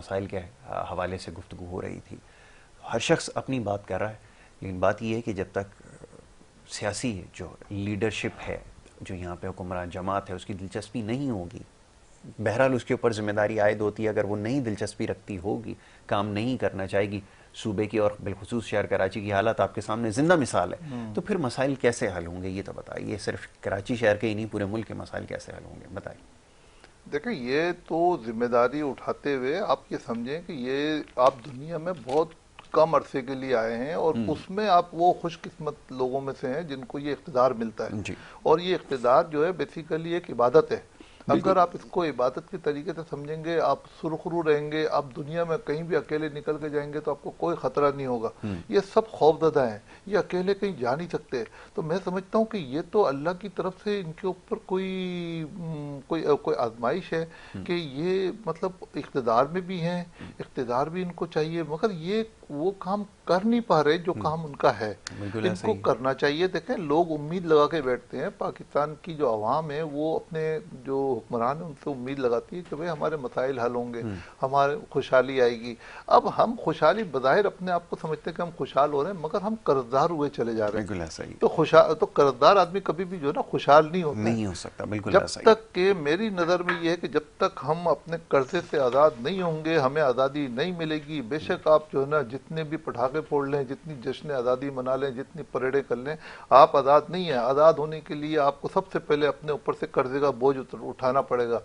مسائل کے حوالے سے گفتگو ہو رہی تھی. ہر شخص اپنی بات کر رہا ہے، لیکن بات یہ ہے کہ جب تک سیاسی جو لیڈرشپ ہے، جو یہاں پہ حکمران جماعت ہے، اس کی دلچسپی نہیں ہوگی، بہرحال اس کے اوپر ذمہ داری عائد ہوتی ہے. اگر وہ نہیں دلچسپی رکھتی ہوگی، کام نہیں کرنا چاہے گی، صوبے کی اور بالخصوص شہر کراچی کی حالت آپ کے سامنے زندہ مثال ہے، تو پھر مسائل کیسے حل ہوں گے یہ تو بتائیے. صرف کراچی شہر کے ہی نہیں، پورے ملک کے مسائل کیسے حل ہوں گے بتائیے. دیکھیں، یہ تو ذمہ داری اٹھاتے ہوئے آپ یہ سمجھیں کہ یہ آپ دنیا میں بہت کم عرصے کے لیے آئے ہیں، اور اس میں آپ وہ خوش قسمت لوگوں میں سے ہیں جن کو یہ اقتدار ملتا ہے. جی اور یہ اقتدار جو ہے بیسیکلی ایک عبادت ہے. بالکل. اگر آپ اس کو عبادت کے طریقے سے سمجھیں گے، آپ سرخرو رہیں گے، آپ دنیا میں کہیں بھی اکیلے نکل کے جائیں گے تو آپ کو کوئی خطرہ نہیں ہوگا. یہ سب خوفزدہ ہیں، یہ اکیلے کہیں جا نہیں سکتے. تو میں سمجھتا ہوں کہ یہ تو اللہ کی طرف سے ان کے اوپر کوئی آزمائش ہے کہ یہ مطلب اقتدار میں بھی ہیں، اقتدار بھی ان کو چاہیے، مگر یہ وہ کام کر نہیں پا رہے جو کام ان کا ہے. بالکل ان ایسا کو ہی ہے. کرنا چاہیے. دیکھیں، لوگ امید لگا کے بیٹھتے ہیں. پاکستان کی جو عوام ہے وہ اپنے جو حکمران ہیں ان سے امید لگاتی ہے کہ بھئی ہمارے مسائل حل ہوں گے، ہمارے خوشحالی آئے گی. اب ہم خوشحالی بظاہر اپنے آپ کو سمجھتے ہیں کہ ہم خوشحال ہو رہے ہیں، مگر ہم قرضدار ہوئے چلے جا رہے ہیں. بالکل ایسا ہی ہے. تو قرضدار آدمی کبھی بھی جو ہے نا خوشحال نہیں ہوتا ہے. نہیں ہو سکتا. بالکل جب ایسا ہی ہے. تک کہ میری نظر میں یہ ہے کہ جب تک ہم اپنے قرضے سے آزاد نہیں ہوں گے، ہمیں آزادی نہیں ملے گی. بے شک آپ جو ہے نا جتنے بھی پٹاخے پھوڑ لیں، جتنی جشن آزادی منا لیں، جتنی پریڈیں کر لیں، آپ آزاد نہیں ہیں. آزاد ہونے کے لیے آپ کو سب سے پہلے اپنے اوپر سے قرضے کا بوجھ اٹھانا پڑے گا،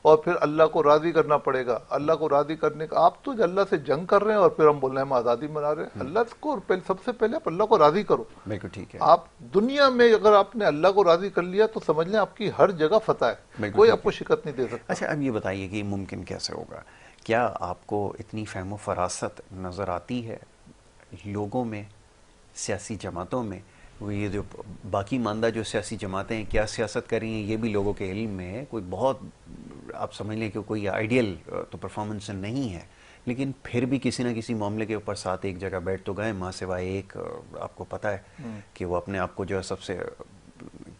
اور پھر اللہ کو راضی کرنا پڑے گا. اللہ کو راضی کرنے کا آپ تو اللہ سے جنگ کر رہے ہیں، اور پھر ہم بول رہے ہیں ہم آزادی منا رہے ہیں. اللہ کو سب سے پہلے آپ اللہ کو راضی کرو. بالکل ٹھیک ہے. آپ دنیا میں اگر آپ نے اللہ کو راضی کر لیا تو سمجھ لیں آپ کی ہر جگہ فتح ہے، بالکل کوئی آپ ٹھیک کو ہے. شکست نہیں دے سکتا. اچھا اب یہ بتائیے کہ یہ ممکن کیسے ہوگا؟ کیا آپ کو اتنی فہم و فراست نظر آتی ہے لوگوں میں، سیاسی جماعتوں میں؟ وہ یہ جو باقی ماندہ جو سیاسی جماعتیں ہیں کیا سیاست کر رہی ہیں یہ بھی لوگوں کے علم میں ہے. کوئی بہت آپ سمجھ لیں کہ کوئی آئیڈیل تو پرفارمنس نہیں ہے، لیکن پھر بھی کسی نہ کسی معاملے کے اوپر ساتھ ایک جگہ بیٹھ تو گئے، ماں سوائے ایک آپ کو پتہ ہے کہ وہ اپنے آپ کو جو ہے سب سے،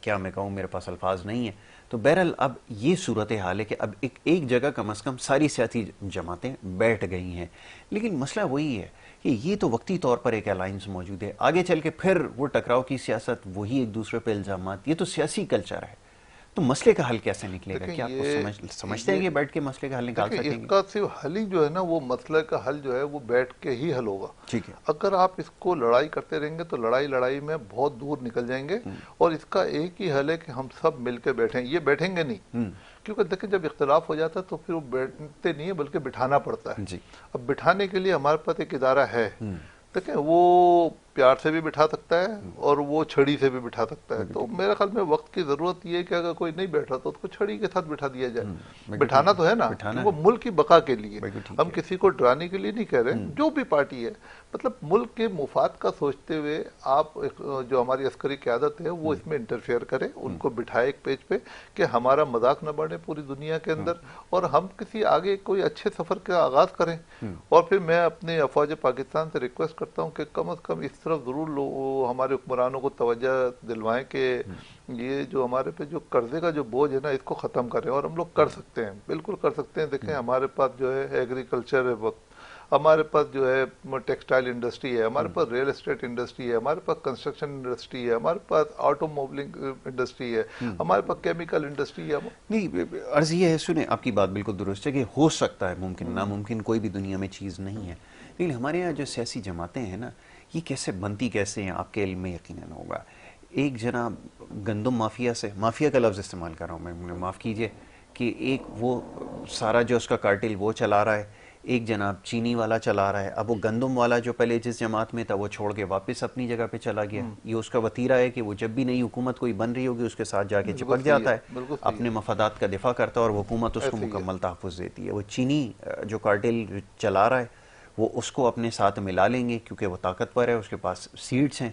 کیا میں کہوں، میرے پاس الفاظ نہیں ہیں. تو بہرحال اب یہ صورتحال ہے کہ اب ایک جگہ کم از کم ساری سیاسی جماعتیں بیٹھ گئی ہیں. لیکن مسئلہ وہی ہے کہ یہ تو وقتی طور پر ایک الائنس موجود ہے، آگے چل کے پھر وہ ٹکراؤ کی سیاست، وہی ایک دوسرے پہ الزامات، یہ تو سیاسی کلچر ہے. تو مسئلے کا حل کیسے نکلے گا؟ دیکھیں کیا آپ کو سمجھتے ہیں یہ کہ بیٹھ کے مسئلے کا حل نکال دیکھیں اس سکیں گے؟ کا صرف حل ہی جو ہے نا، وہ مسئلہ کا حل جو ہے وہ بیٹھ کے ہی حل ہوگا. ٹھیک ہے. اگر آپ اس کو لڑائی کرتے رہیں گے تو لڑائی میں بہت دور نکل جائیں گے. اور اس کا ایک ہی حل ہے کہ ہم سب مل کے بیٹھیں. یہ بیٹھیں گے نہیں، کیونکہ دیکھیں جب اختلاف ہو جاتا ہے تو پھر وہ بیٹھتے نہیں ہیں بلکہ بٹھانا پڑتا ہے. جی اب بٹھانے کے لیے ہمارے پاس ایک ادارہ ہے. دیکھیں وہ پیار سے بھی بٹھا سکتا ہے اور وہ چھڑی سے بھی بٹھا سکتا ہے. تو میرے خیال میں وقت کی ضرورت یہ ہے کہ اگر کوئی نہیں بیٹھ رہا تو اس کو چھڑی کے ساتھ بٹھا دیا جائے. بٹھانا تو ہے نا، بٹھانا وہ ہے. ملک کی بقا کے لیے. بالکل ٹھیک ہم ہے. کسی کو ڈرانے کے لیے نہیں کہہ رہے. جو بھی پارٹی ہے مطلب ملک کے مفاد کا سوچتے ہوئے آپ جو ہماری عسکری قیادت ہے وہ اس میں انٹرفیئر کرے، ان کو بٹھائے ایک پیج پہ کہ ہمارا مذاق نہ بڑھے پوری دنیا کے اندر، اور ہم کسی آگے کوئی اچھے سفر کا آغاز کریں. اور پھر میں اپنے افواج پاکستان سے ریکویسٹ کرتا ہوں کہ کم از کم اس طرف ضرور ہمارے حکمرانوں کو توجہ دلوائیں کہ یہ جو ہمارے پہ جو قرضے کا جو بوجھ ہے نا اس کو ختم کریں. اور ہم لوگ کر سکتے ہیں، بالکل کر سکتے ہیں. دیکھیں ہمارے پاس جو ہے ایگریکلچر ہے، وقت ہمارے پاس جو ہے ٹیکسٹائل انڈسٹری ہے، ہمارے پاس ریئل اسٹیٹ انڈسٹری ہے، ہمارے پاس کنسٹرکشن انڈسٹری ہے، ہمارے پاس آٹو موبلنگ انڈسٹری ہے، ہمارے پاس کیمیکل انڈسٹری ہے. نہیں، عرض یہ ہے، سنیں آپ کی بات بالکل درست ہے کہ ہو سکتا ہے، ممکن ناممکن کوئی بھی دنیا میں چیز نہیں ہے. لیکن ہمارے یہاں جو سیاسی جماعتیں ہیں نا، یہ کیسے بنتی کیسے ہیں آپ کے علم میں یقیناً ہوگا. ایک جناب گندم مافیا سے، مافیا کا لفظ استعمال کر رہا ہوں میں، معاف کیجئے، کہ ایک وہ سارا جو اس کا کارٹل وہ چلا رہا ہے، ایک جناب چینی والا چلا رہا ہے. اب وہ گندم والا جو پہلے جس جماعت میں تھا وہ چھوڑ کے واپس اپنی جگہ پہ چلا گیا. یہ اس کا وتیرہ ہے کہ وہ جب بھی نئی حکومت کوئی بن رہی ہوگی اس کے ساتھ جا کے بالکل چپک صحیح ہے، جاتا ہے، بالکل صحیح اپنے ہے، مفادات کا دفاع کرتا ہے، اور وہ حکومت اس کو ایسے ہی ہے. مکمل تحفظ دیتی ہے. وہ چینی جو کارٹل چلا رہا ہے وہ اس کو اپنے ساتھ ملا لیں گے کیونکہ وہ طاقتور ہے، اس کے پاس سیٹس ہیں.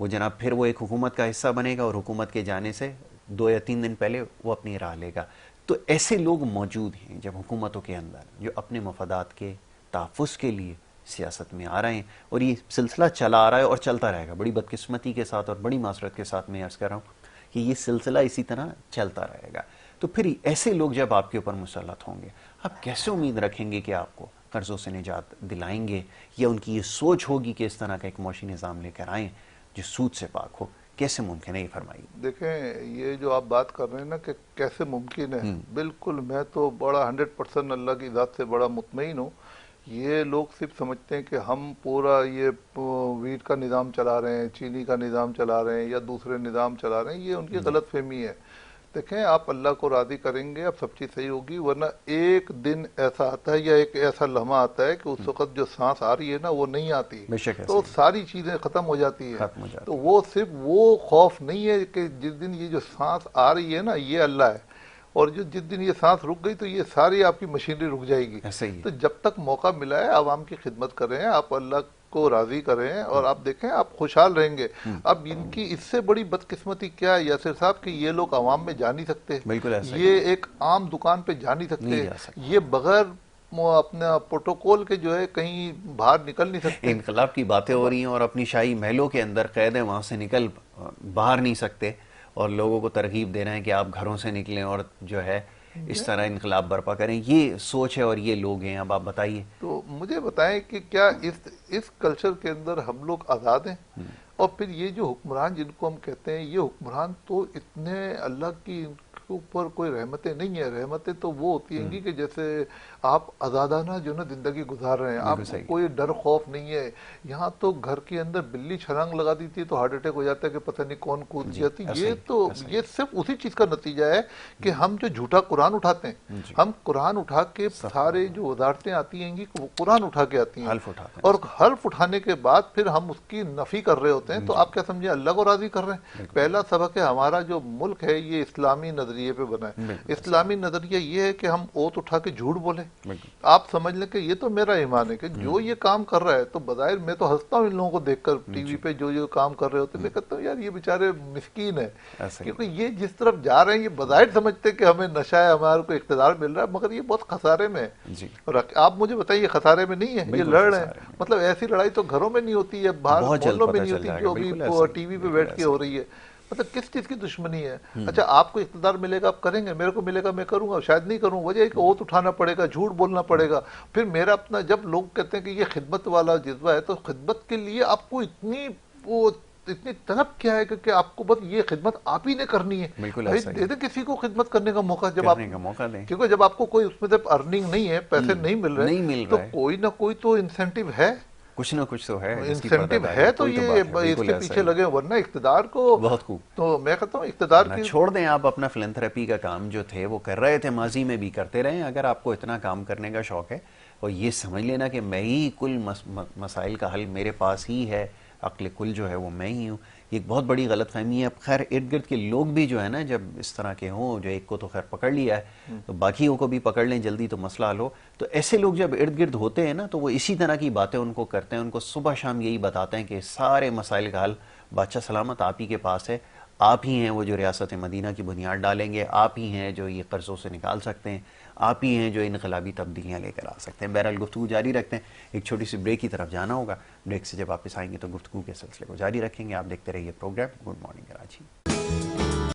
وہ جناب پھر وہ ایک حکومت کا حصہ بنے گا اور حکومت کے جانے سے 2 یا 3 دن پہلے وہ اپنی راہ لے گا. تو ایسے لوگ موجود ہیں جب حکومتوں کے اندر جو اپنے مفادات کے تحفظ کے لیے سیاست میں آ رہے ہیں، اور یہ سلسلہ چلا آ رہا ہے اور چلتا رہے گا. بڑی بدقسمتی کے ساتھ اور بڑی معذرت کے ساتھ میں عرض کر رہا ہوں کہ یہ سلسلہ اسی طرح چلتا رہے گا. تو پھر ایسے لوگ جب آپ کے اوپر مسلط ہوں گے، آپ کیسے امید رکھیں گے کہ آپ کو قرضوں سے نجات دلائیں گے، یا ان کی یہ سوچ ہوگی کہ اس طرح کا ایک معاشی نظام لے کر آئیں جو سود سے پاک ہو؟ کیسے ممکن ہے یہ فرمائیے؟ دیکھیں یہ جو آپ بات کر رہے ہیں نا کہ کیسے ممکن ہے، بالکل میں تو بڑا 100% اللہ کی ذات سے بڑا مطمئن ہوں. یہ لوگ صرف سمجھتے ہیں کہ ہم پورا یہ ویٹ کا نظام چلا رہے ہیں، چینی کا نظام چلا رہے ہیں یا دوسرے نظام چلا رہے ہیں. یہ ان کی غلط فہمی ہے. دیکھیں آپ اللہ کو راضی کریں گے اب سب چیز صحیح ہوگی، ورنہ ایک دن ایسا آتا ہے یا ایک ایسا لمحہ آتا ہے کہ اس وقت جو سانس آ رہی ہے نا وہ نہیں آتی، بے شک تو ساری چیزیں ختم ہو جاتی ہیں. ختم ہو جاتی تو وہ صرف وہ خوف نہیں ہے کہ جس دن یہ جو سانس آ رہی ہے نا یہ اللہ ہے، اور جس دن یہ سانس رک گئی تو یہ ساری آپ کی مشینری رک جائے گی. ایسے ہی تو جب تک موقع ملا ہے عوام کی خدمت کریں، آپ اللہ کو راضی کریں اور آپ دیکھیں آپ خوشحال رہیں گے. اب ان کی اس سے بڑی بدقسمتی کیا ہے یاسر صاحب کہ یہ لوگ عوام میں جا نہیں سکتے، بالکل ایسا ہی. یہ ایک عام دکان پہ جا نہیں نہیں سکتے، جا سکتے. یہ بغیر اپنا پروٹوکول کے جو ہے کہیں باہر نکل نہیں سکتے. انقلاب کی باتیں ہو رہی ہیں اور اپنی شاہی محلوں کے اندر قید ہیں، وہاں سے نکل باہر نہیں سکتے، اور لوگوں کو ترغیب دے رہے ہیں کہ آپ گھروں سے نکلیں اور جو ہے اس طرح انقلاب برپا کریں. یہ سوچ ہے اور یہ لوگ ہیں. اب آپ بتائیے. تو مجھے بتائیں کہ کیا اس کلچر کے اندر ہم لوگ آزاد ہیں؟ اور پھر یہ جو حکمران جن کو ہم کہتے ہیں یہ حکمران تو اتنے اللہ کی اوپر کوئی رحمتیں نہیں ہیں. رحمتیں تو وہ ہوتی ہیں گی کہ جیسے آپ آزادانہ جو نا زندگی گزار رہے ہیں، آپ کو کوئی ڈر خوف نہیں ہے. یہاں تو گھر کے اندر بلی چھلانگ لگا دیتی ہے تو ہارٹ اٹیک ہو جاتا ہے کہ پتہ نہیں کون کود جاتی. یہ صرف اسی چیز کا نتیجہ ہے کہ ہم جو جھوٹا قرآن اٹھاتے ہیں، ہم قرآن اٹھا کے سارے جو وزارتیں آتی ہیں گی وہ قرآن اٹھا کے آتی ہیں، اور حلف اٹھانے کے بعد پھر ہم اس کی نفی کر رہے ہوتے ہیں. تو آپ کیا سمجھیں اللہ کو راضی کر رہے ہیں؟ پہلا سبق ہے ہمارا جو ملک ہے یہ اسلامی نظریے پہ بنا ہے. اسلامی نظریہ یہ ہے کہ ہم اوت اٹھا کے جھوٹ بولیں. آپ سمجھ لیں کہ یہ تو میرا ایمان ہے کہ جو یہ کام کر رہا ہے تو بظاہر میں تو ہنستا ہوں ان لوگوں کو دیکھ کر ٹی وی پہ جو کام کر رہے ہوتے ہیں. میں کہتا ہوں یار یہ بیچارے مسکین ہے، کیونکہ یہ جس طرف جا رہے ہیں یہ بظاہر سمجھتے کہ ہمیں نشہ ہے، ہمارے کو اقتدار مل رہا ہے، مگر یہ بہت خسارے میں ہے. اور آپ مجھے بتائیے یہ خسارے میں نہیں ہے، یہ لڑ رہے ہیں. مطلب ایسی لڑائی تو گھروں میں نہیں ہوتی ہے، باہر محلوں میں نہیں ہوتی جو ابھی ٹی وی پہ بیٹھ کے ہو رہی ہے. مطلب کس چیز کی دشمنی ہے؟ اچھا آپ کو اقتدار ملے گا آپ کریں گے، میرے کو ملے گا میں کروں گا، شاید نہیں کروں. وجہ ہے کہ اوت اٹھانا پڑے گا، جھوٹ بولنا پڑے گا. پھر میرا اپنا جب لوگ کہتے ہیں کہ یہ خدمت والا جذبہ ہے تو خدمت کے لیے آپ کو اتنی طلب کیا ہے کہ آپ کو بس یہ خدمت آپ ہی نے کرنی ہے. دے دیں کسی کو خدمت کرنے کا موقع، جب آپ کیونکہ جب آپ کو کوئی اس میں جب ارننگ نہیں ہے، پیسے نہیں مل رہے تو کوئی نہ کوئی تو انسینٹیو ہے، کچھ نہ کچھ تو ہے، انسینٹیو ہے. تو یہ اس کے پیچھے لگے، ورنہ اقتدار کو بہت خوب. تو میں کہتا ہوں اقتدار کی چھوڑ دیں. آپ اپنا فلنتھراپی کا کام جو تھے وہ کر رہے تھے، ماضی میں بھی کرتے رہیں. اگر آپ کو اتنا کام کرنے کا شوق ہے اور یہ سمجھ لینا کہ میں ہی کل مسائل کا حل میرے پاس ہی ہے، عقل کل جو ہے وہ میں ہی ہوں، یہ ایک بہت بڑی غلط فہمی ہے. اب خیر ارد گرد کے لوگ بھی جو ہے نا جب اس طرح کے ہوں، جو ایک کو تو خیر پکڑ لیا ہے تو باقیوں کو بھی پکڑ لیں جلدی تو مسئلہ حل ہو. تو ایسے لوگ جب ارد گرد ہوتے ہیں نا تو وہ اسی طرح کی باتیں ان کو کرتے ہیں، ان کو صبح شام یہی بتاتے ہیں کہ سارے مسائل کا حل بادشاہ سلامت آپ ہی کے پاس ہے، آپ ہی ہیں وہ جو ریاست مدینہ کی بنیاد ڈالیں گے، آپ ہی ہیں جو یہ قرضوں سے نکال سکتے ہیں، آپ ہی ہیں جو انقلابی تبدیلیاں لے کر آ سکتے ہیں. بہرحال گفتگو جاری رکھتے ہیں. ایک چھوٹی سی بریک کی طرف جانا ہوگا. بریک سے جب واپس آئیں گے تو گفتگو کے سلسلے کو جاری رکھیں گے. آپ دیکھتے رہیے پروگرام گڈ مارننگ کراچی.